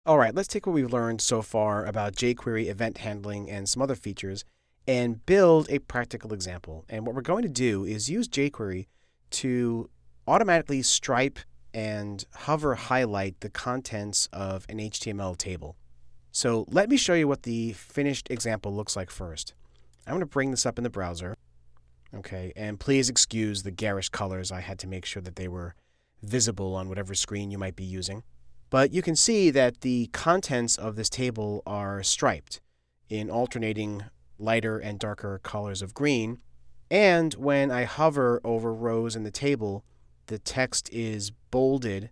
All right, let's take what we've learned so far about jQuery event handling and some other features and build a practical example. And what we're going to do is use jQuery to automatically stripe and hover highlight the contents of an HTML table. So let me show you what the finished example looks like first. I'm going to bring this up in the browser. Okay, and please excuse the garish colors. I had to make sure that they were visible on whatever screen you might be using. But you can see that the contents of this table are striped in alternating lighter and darker colors of green. And when I hover over rows in the table, the text is bolded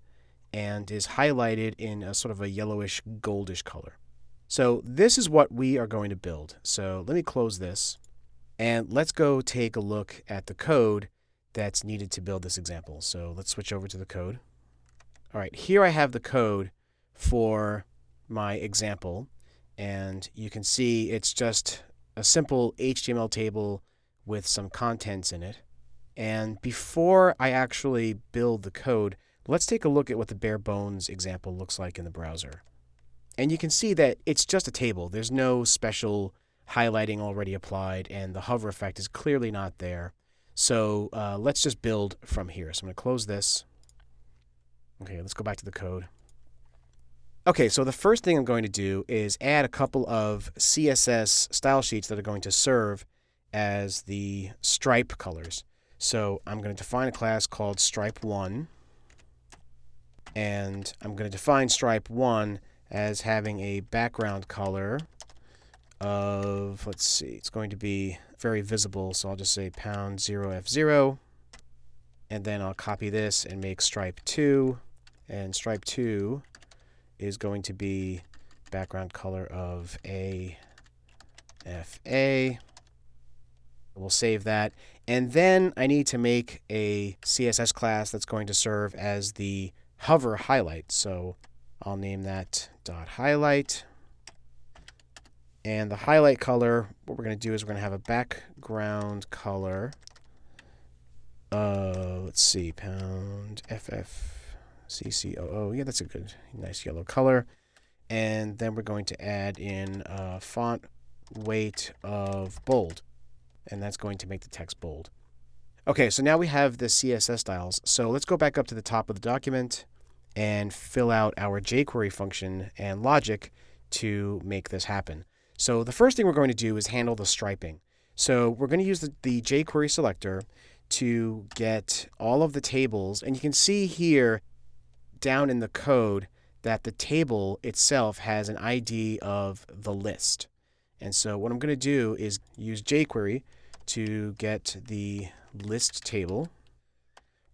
and is highlighted in a sort of a yellowish goldish color. So this is what we are going to build. So let me close this and let's go take a look at the code that's needed to build this example. So let's switch over to the code. All right, here I have the code for my example, and you can see it's just a simple HTML table with some contents in it. And before I actually build the code, let's take a look at what the bare bones example looks like in the browser. And you can see that it's just a table. There's no special highlighting already applied, and the hover effect is clearly not there. So let's just build from here. So I'm going to close this. Okay, let's go back to the code. Okay, so the first thing I'm going to do is add a couple of CSS style sheets that are going to serve as the stripe colors. So I'm going to define a class called stripe1, and I'm going to define stripe1 as having a background color of, let's see, it's going to be very visible, so I'll just say #0f0, and then I'll copy this and make stripe2, and stripe2 is going to be background color of AFA. We'll save that. And then I need to make a CSS class that's going to serve as the hover highlight. So I'll name that .highlight. And the highlight color, what we're going to do is we're going to have a background color. Let's see, #FFCCOO. Yeah, that's a good, nice yellow color. And then we're going to add in font weight of bold. And that's going to make the text bold. Okay, so now we have the CSS styles. So let's go back up to the top of the document and fill out our jQuery function and logic to make this happen. So the first thing we're going to do is handle the striping. So we're going to use the jQuery selector to get all of the tables. And you can see here down in the code that the table itself has an ID of the list. And so what I'm going to do is use jQuery to get the list table.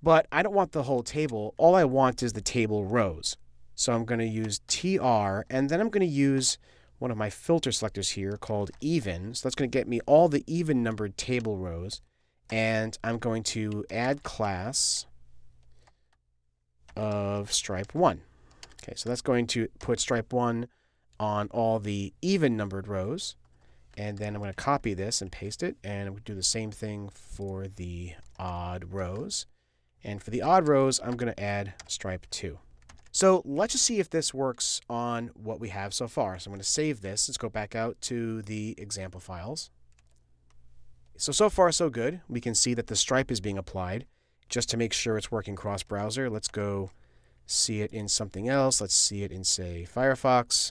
But I don't want the whole table. All I want is the table rows. So I'm going to use tr, and then I'm going to use one of my filter selectors here called even. So that's going to get me all the even numbered table rows. And I'm going to add class of stripe1. Okay, so that's going to put stripe1 on all the even numbered rows. And then I'm going to copy this and paste it. And we'll do the same thing for the odd rows. And for the odd rows, I'm going to add stripe2. So let's just see if this works on what we have so far. So I'm going to save this. Let's go back out to the example files. So far, so good. We can see that the stripe is being applied. Just to make sure it's working cross-browser, let's go see it in something else. Let's see it in, say, Firefox.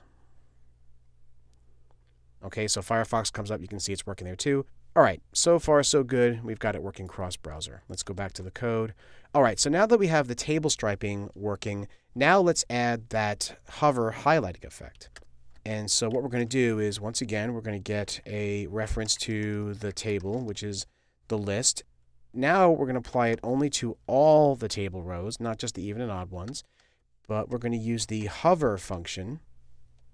Okay, so Firefox comes up. You can see it's working there too. All right, so far so good. We've got it working cross-browser. Let's go back to the code. All right, so now that we have the table striping working, now let's add that hover highlighting effect. And so what we're going to do is, once again, we're going to get a reference to the table, which is the list. Now we're going to apply it only to all the table rows, not just the even and odd ones. But we're going to use the hover function.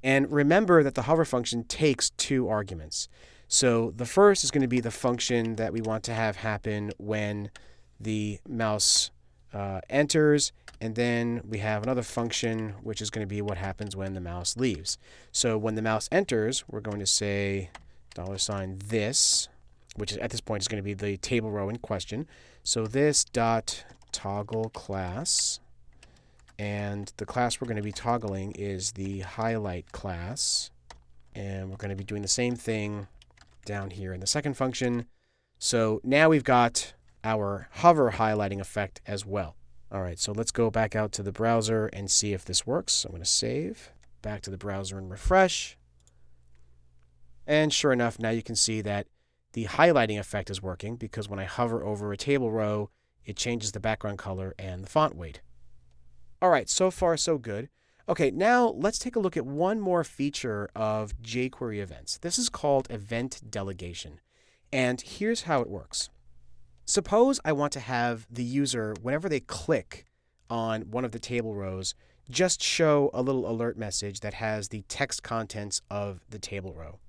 And remember that the hover function takes two arguments. So the first is going to be the function that we want to have happen when the mouse enters. And then we have another function, which is going to be what happens when the mouse leaves. So when the mouse enters, we're going to say $this, which is, at this point is going to be the table row in question. So this dot toggle class And the class we're going to be toggling is the highlight class. And we're going to be doing the same thing down here in the second function. So now we've got our hover highlighting effect as well. All right, so let's go back out to the browser and see if this works. So I'm going to save, back to the browser and refresh. And sure enough, now you can see that the highlighting effect is working because when I hover over a table row, it changes the background color and the font weight. All right, so far so good. Okay, now let's take a look at one more feature of jQuery events. This is called event delegation. And here's how it works. Suppose I want to have the user, whenever they click on one of the table rows, just show a little alert message that has the text contents of the table row.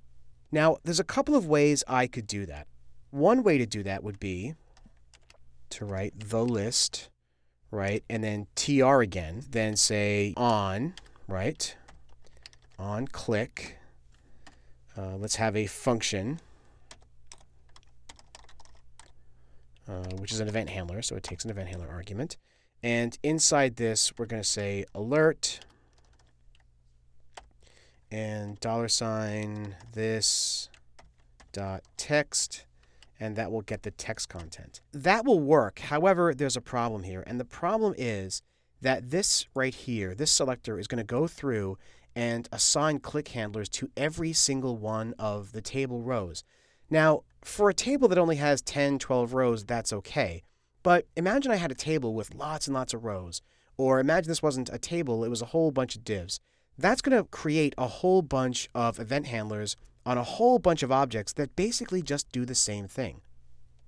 Now, there's a couple of ways I could do that. One way to do that would be to write the list, right, and then tr again, then say on, right, on click. Let's have a function, which is an event handler, so it takes an event handler argument. And inside this, we're going to say alert and $ this dot text, and that will get the text content. That will work. However, there's a problem here, and the problem is that this right here, this selector is going to go through and assign click handlers to every single one of the table rows. Now, for a table that only has 10, 12 rows, that's okay. But imagine I had a table with lots and lots of rows, or imagine this wasn't a table, it was a whole bunch of divs. That's going to create a whole bunch of event handlers on a whole bunch of objects that basically just do the same thing.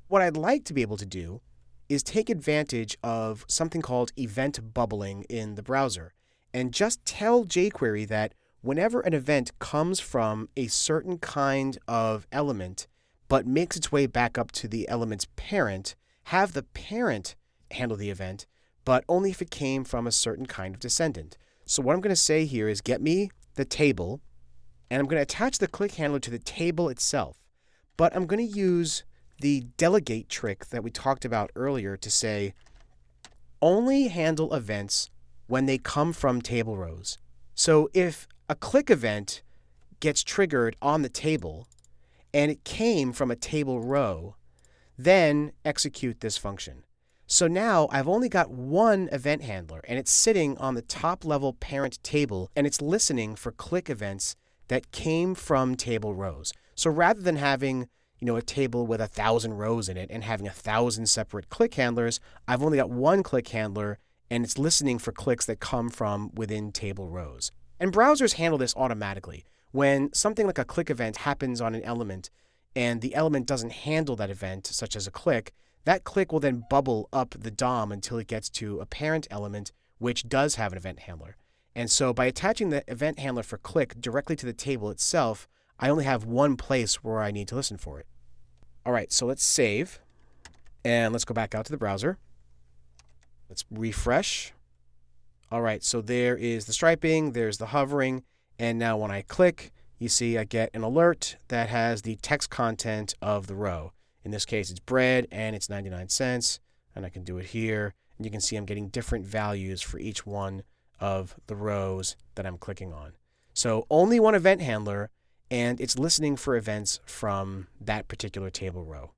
What I'd like to be able to do is take advantage of something called event bubbling in the browser and just tell jQuery that whenever an event comes from a certain kind of element but makes its way back up to the element's parent, have the parent handle the event, but only if it came from a certain kind of descendant. So what I'm going to say here is get me the table, and I'm going to attach the click handler to the table itself. But I'm going to use the delegate trick that we talked about earlier to say only handle events when they come from table rows. So if a click event gets triggered on the table and it came from a table row, then execute this function. So now I've only got one event handler, and it's sitting on the top level parent table, and it's listening for click events that came from table rows. So rather than having, a table with 1,000 rows in it and having 1,000 separate click handlers, I've only got one click handler, and it's listening for clicks that come from within table rows. And browsers handle this automatically. When something like a click event happens on an element, and the element doesn't handle that event, such as a click, that click will then bubble up the DOM until it gets to a parent element, which does have an event handler. And so by attaching the event handler for click directly to the table itself, I only have one place where I need to listen for it. All right, so let's save, and let's go back out to the browser. Let's refresh. All right, so there is the striping, there's the hovering, and now when I click, you see I get an alert that has the text content of the row. In this case, it's bread, and it's 99 cents, and I can do it here. And you can see I'm getting different values for each one of the rows that I'm clicking on. So only one event handler, and it's listening for events from that particular table row.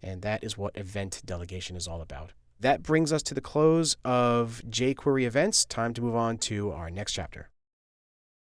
And that is what event delegation is all about. That brings us to the close of jQuery events. Time to move on to our next chapter.